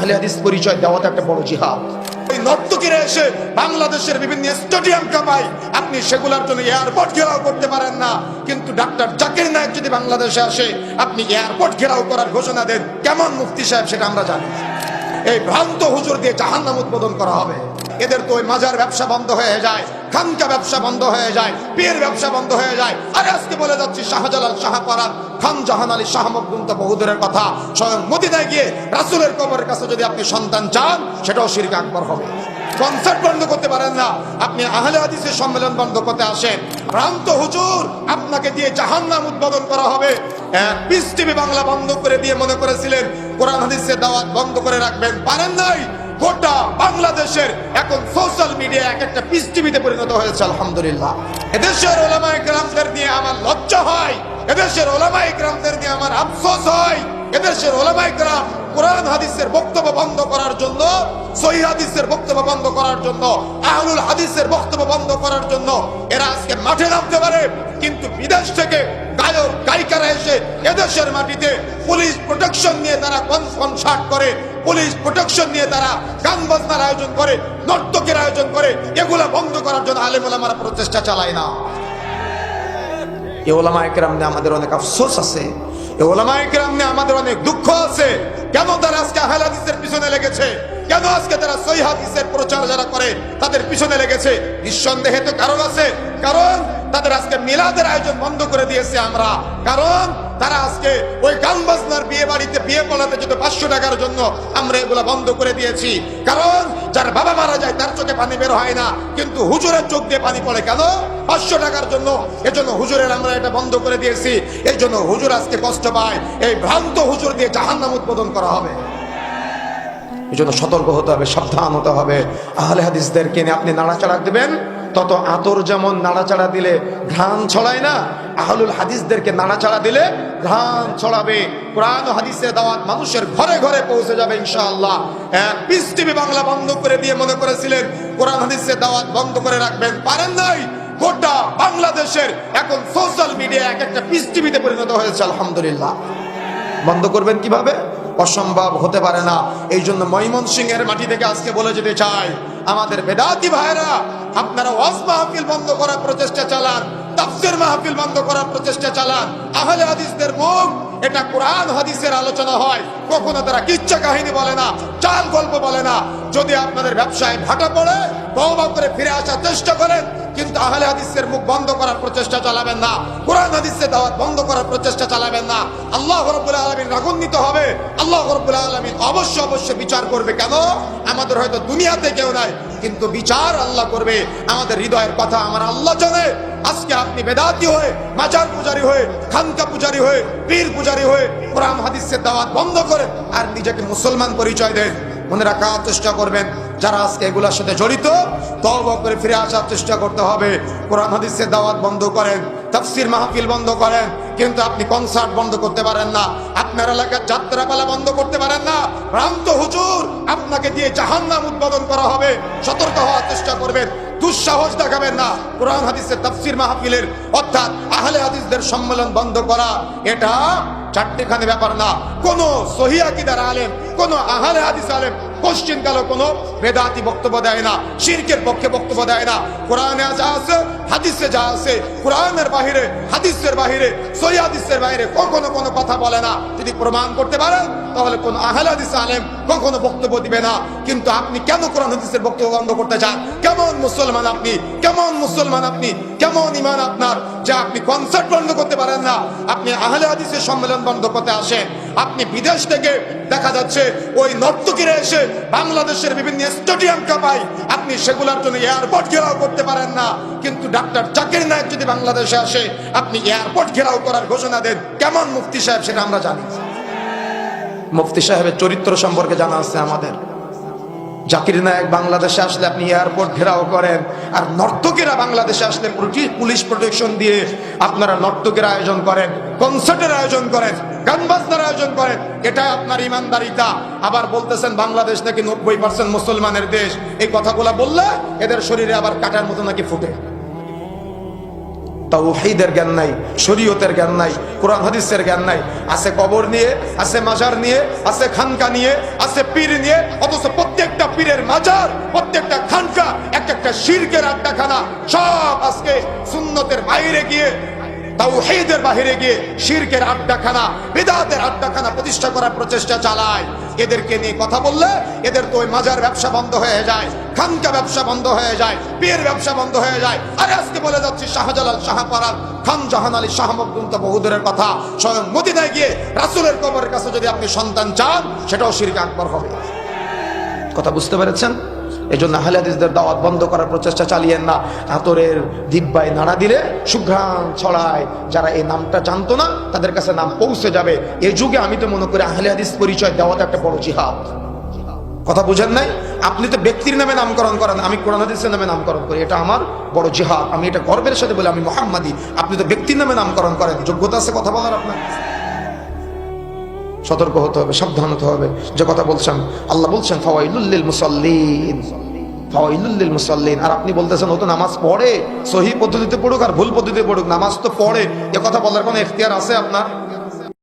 আহলে হাদিস পরিচয় দেওয়া তো একটা বড় জিহাদ। ওই নর্তকীরা এসে বাংলাদেশের বিভিন্ন স্টেডিয়াম কামায়, আপনি সেগুলোর জন্য এয়ারপোর্ট ঘেরাও করতে পারেন না, কিন্তু ডাক্তার জাকির নায়েক যদি বাংলাদেশে আসে আপনি এয়ারপোর্ট ঘেরাও করার ঘোষণা দেন, কেমন মুফতি সাহেব সেটা আমরা জানি। এই ভ্রান্ত হুজুর দিয়ে জাহান্নাম উদ্বোধন করা হবে। এদের তো ওই মাজার ব্যবসা বন্ধ হয়ে যায়, খানকা ব্যবসা বন্ধ হয়ে যায়, পীর ব্যবসা বন্ধ হয়ে যায়। আর আজকে বলে যাচ্ছি শাহজালাল, শাহপরান, খান জাহান আলী, শাহ মখদুম তো বহুদূরের কথা। স্বয়ং মদিনায় গিয়ে রাসূলের কবরের কাছে যদি আপনি সন্তান চান, সেটাও শিরক আকবার হবে। কনসার্ট বন্ধ করতে পারেন না, আপনি আহলে হাদিসের সম্মেলন বন্ধ করতে আসেন। ভ্রান্ত হুজুর, আপনাকে দিয়ে জাহান্নাম উদ্বোধন করা হবে। পিস টিভি বাংলা বন্ধ করে দিয়ে মনে করেছিলেন কোরআন হাদিসের দাওয়াত বন্ধ করে রাখবেন, পারেন নাই। গোটা বাংলাদেশের এখন সোশ্যাল মিডিয়া এক একটা পিস টিভিতে পরিণত হয়েছে। আলহামদুলিল্লাহ, এদেশের ওলামায়ে কেরামদের নিয়ে আমার লজ্জা হয়, এদেশের ওলামায়ে কেরামদের নিয়ে আমার আফসোস হয়। এদেশের ওলামায়ে কেরাম কোরআন হাদিসের বক্তব্য বন্ধ করার জন্য, সহিহ হাদিসের বক্তব্য বন্ধ করার জন্য, আহলুল হাদিসের বক্তব্য বন্ধ করার জন্য এরা আজকে মাঠে নামতে পারে, কিন্তু বিদেশ থেকে গায়ক গায়িকারা এসে এদেশের মাটিতে পুলিশ প্রোটেকশন নিয়ে তারা কনসার্ট করে, পুলিশ প্রোটেকশন নিয়ে তারা গান বাজনার আয়োজন করে, নর্তকের আয়োজন করে। এগুলা বন্ধ করার জন্য আলেম ওলামারা প্রচেষ্টা চালায় না। এই ওলামায়ে কেরাম নিয়ে আমাদের অনেক আফসোস আছে, এই ওলামায়ে কেরাম নিয়ে আমাদের অনেক দুঃখ আছে। কেন তারা আজকে আহলে হাদিসের পিছনে লেগেছে? কেন আজকে তারা সহিহ হাদিসের প্রচার যারা করে তাদের পিছনে লেগেছে? নিঃসন্দেহে তো কারণ আছে। কারণ তাদের আজকে মিলাদের আয়োজন বন্ধ করে দিয়েছে আমরা, কারণ তারা আজকে ওই গান বাজনার বিয়ে বাড়িতে বিয়ে পড়াতে যেত 500 টাকার জন্য, আমরা এগুলা বন্ধ করে দিয়েছি। কারণ যার বাবা মারা যায় তার চোখে পানি বের হয় না, কিন্তু হুজুরের চোখ দিয়ে পানি পড়ে কেন? 500 টাকার জন্য। এজন্য হুজুরের আমরা এটা বন্ধ করে দিয়েছি। এই জন্য হুজুর আজকে কষ্ট পায়। এই ভ্রান্ত হুজুর দিয়ে জাহান্নাম উদ্বোধন করা হবে। এই জন্য সতর্ক হতে হবে, সাবধান হতে হবে। আহলে হাদিসদেরকে নিয়ে আপনি নাড়াচাড়া দিবেন, তত আতর যেমন নাড়াচাড়া দিলে ঘ্রাণ ছড়ায় না, আহলুল হাদিসদেরকে নাড়াচাড়া দিলে ঘ্রাণ ছড়াবে। কোরআন ও হাদিসের দাওয়াত মানুষের ঘরে ঘরে পৌঁছে যাবে ইনশাআল্লাহ। পিস টিভি বাংলা বন্ধ করে দিয়ে মনে করেছিলেন কোরআন হাদিসের দাওয়াত বন্ধ করে রাখবেন, পারেন নাই। গোটা বাংলাদেশের এখন সোশ্যাল মিডিয়া এক একটা পিস টিভিতে পরিণত হয়েছে। আলহামদুলিল্লাহ, বন্ধ করবেন কিভাবে? অসম্ভব হতে পারে না। এই জন্য ময়মনসিংহের মাটি থেকে আজকে বলে যেতে চাই, আমাদের বেদাতি ভাইরা, আপনারা ওয়াজ মাহফিল বন্ধ করার প্রচেষ্টা চালান, তাফসীর মাহফিল বন্ধ করার প্রচেষ্টা চালান। আহলে হাদিসদের মুখ এটা কোরআন হাদিসের আলোচনা হয়, কখনো তারা কিচ্ছা কাহিনী বলে না, চাল গল্প বলে না। যদি আপনাদের ব্যবসায় ভাটা পড়ে তওবা করে ফিরে আসার চেষ্টা করেন, কিন্তু আহলে হাদিসের মুখ বন্ধ করার প্রচেষ্টা চালাবেন না, কোরআন হাদিসের দাওয়াত বন্ধ করার প্রচেষ্টা চালাবেন না। আল্লাহ রাব্বুল আলামিন রাগান্বিত হবে। আল্লাহ রাব্বুল আলামিন অবশ্যই বিচার করবে। কেন? আমাদের হয়তো দুনিয়াতে কেউ নাই, কিন্তু বিচার আল্লাহ করবে। আমাদের হৃদয়ের কথা আমার আল্লাহ জানে। আজকে আপনি বেদাতি হয়ে, মাজার পূজারি হয়ে, খানকা পূজারি হয়ে, পীর পূজারি হয়ে কোরআন হাদিসের দাওয়াত বন্ধ করেন আর নিজেকে মুসলমান পরিচয় দেন। মনে রাখার চেষ্টা করবেন, যারা আজকে এগুলোর সাথে জড়িত, তওবা করে ফিরে আসার চেষ্টা করতে হবে। কোরআন হাদিসের দাওয়াত বন্ধ করেন, তাফসীর মাহফিল বন্ধ করেন, কিন্তু আপনি কনসার্ট বন্ধ করতে পারেন না, আপনার এলাকার যাত্রাপালা বন্ধ করতে পারেন না। ভ্রান্ত হুজুর, আপনাকে দিয়ে জাহান্নাম উদ্বোধন করা হবে। সতর্ক হওয়ার চেষ্টা করবেন, দুঃসাহস দেখাবেন না। কোরআন হাদিসের তাফসীর মাহফিলের অর্থাৎ আহলে হাদিসদের সম্মেলন বন্ধ করা এটা চারটিখানি ব্যাপার না। কোন সহিহ আকীদার আলেম, কোন আহলে হাদিস আলেম কোশ্চিন কালো কোন বেদাতি বক্তব্য দেয় না, শিরকের পক্ষে বক্তব্য দেয় না। কোরআনে যা আছে, হাদিসে যা আছে, কোরআনের বাহিরে, হাদিসের বাহিরে, সহিহ হাদিসের বাহিরে কখনো কোনো কথা বলে না। যদি প্রমাণ করতে পারেন তাহলে কোন আহলে হাদিস আলেম কখনো বক্তব্য দিবে না। কিন্তু আপনি কেন কোরআন হাদিসের বক্তব্য বন্ধ করতে চান? কেমন মুসলমান আপনি? কেমন মুসলমান আপনি? কেমন ঈমান আপনার যে আপনি কনসার্ট বন্ধ করতে পারেন না, আপনি আহলে হাদিসের সম্মেলন বন্ধ করতে আসেন? আপনি বিদেশ থেকে দেখা যাচ্ছে ওই নর্তকীরা এসে বাংলাদেশের বিভিন্ন স্টেডিয়াম কাঁপায়, আপনি সেগুলোর জন্য এয়ারপোর্ট ঘেরাও করতে পারেন না, কিন্তু ডাক্তার জাকির নায়েক যদি বাংলাদেশে আসে আপনি এয়ারপোর্ট ঘেরাও করার ঘোষণা দেন। কেমন মুফতি সাহেব সেটা আমরা জানি। মুফতি সাহেবের চরিত্র সম্পর্কে জানা আছে আমাদের। জাকির নায়েক বাংলাদেশে আসলে আপনি এয়ারপোর্ট ঘেরাও করেন, আর নর্তকীরা বাংলাদেশে আসলে পুলিশ প্রোটেকশন দিয়ে আপনারা নর্তকের আয়োজন করেন, কনসার্টের আয়োজন করেন, গান বাজনার আয়োজন করেন। এটা আপনার ইমানদারিতা। আবার বলতেছেন বাংলাদেশ নাকি 90% মুসলমানের দেশ। এই কথাগুলা বললে এদের শরীরে আবার কাটার মতো নাকি ফুটে। তাওহীদের জ্ঞান নাই, শরীয়তের জ্ঞান নাই, কোরআন হাদিসের জ্ঞান নাই। আছে কবর নিয়ে, আছে মাজার নিয়ে, আছে খানকা নিয়ে, আছে পীর নিয়ে, অথচ প্রত্যেকটা পীরের মাজার, প্রত্যেকটা খানকা এক একটা শিরকের আড্ডাখানা। সব আজকে সুন্নতের বাইরে গিয়ে, তাওহীদের বাইরে গিয়ে শিরকের আড্ডাখানা, বিদআতের আড্ডাখানা প্রতিষ্ঠা করার প্রচেষ্টা চালায়। এদেরকে নিয়ে কথা বললে এদের তো ওই মাজার ব্যবসা বন্ধ হয়ে যায়, খানকা ব্যবসা বন্ধ হয়ে যায়, পীর ব্যবসা বন্ধ হয়ে যায়। আরে আজকে বলে যাচ্ছি শাহজালাল, শাহপারার, খান জাহান আলী, শাহ মখদুম তো বহুদূরের কথা। স্বয়ং মদিনায় গিয়ে রাসূলের কবরের কাছে যদি আপনি সন্তান চান, সেটাও শিরক আকবার হবে। কথা বুঝতে পেরেছেন? এই জন্য আহলে হাদিসদের দাওয়াত বন্ধ করার প্রচেষ্টা চালিয়েন না। আতরের দিব্যায় নাড়া দিলে সুঘ্রাণ ছড়ায়। যারা এই নামটা জানতো না তাদের কাছে নাম পৌঁছে যাবে। এই যুগে আমি তো মনে করি আহলে হাদিস পরিচয় দেওয়াটা একটা বড় জিহাদ। কথা বুঝেন নাই? আপনি তো ব্যক্তির নামে নামকরণ করেন, আমি কোরআন হাদিসের নামে নামকরণ করি, এটা আমার বড় জিহাদ। আমি এটা গর্বের সাথে বলি আমি মুহাম্মাদি। আপনি তো ব্যক্তির নামে নামকরণ করেন, যোগ্যতা আছে কথা বলার আপনার? সতর্ক হতে হবে, সাবধান হতে হবে। যে কথা বলছেন, আল্লাহ বলছেন ফাওয়াইলুল লিল মুসাল্লিন, ফাওয়াইলুল লিল মুসাল্লিন। আর আপনি বলতেছেন ও তো নামাজ পড়ে, সহি পদ্ধতিতে পড়ুক আর ভুল পদ্ধতিতে পড়ুক, নামাজ তো পড়ে। এ কথা বলার কোনো এখতিয়ার আছে আপনার?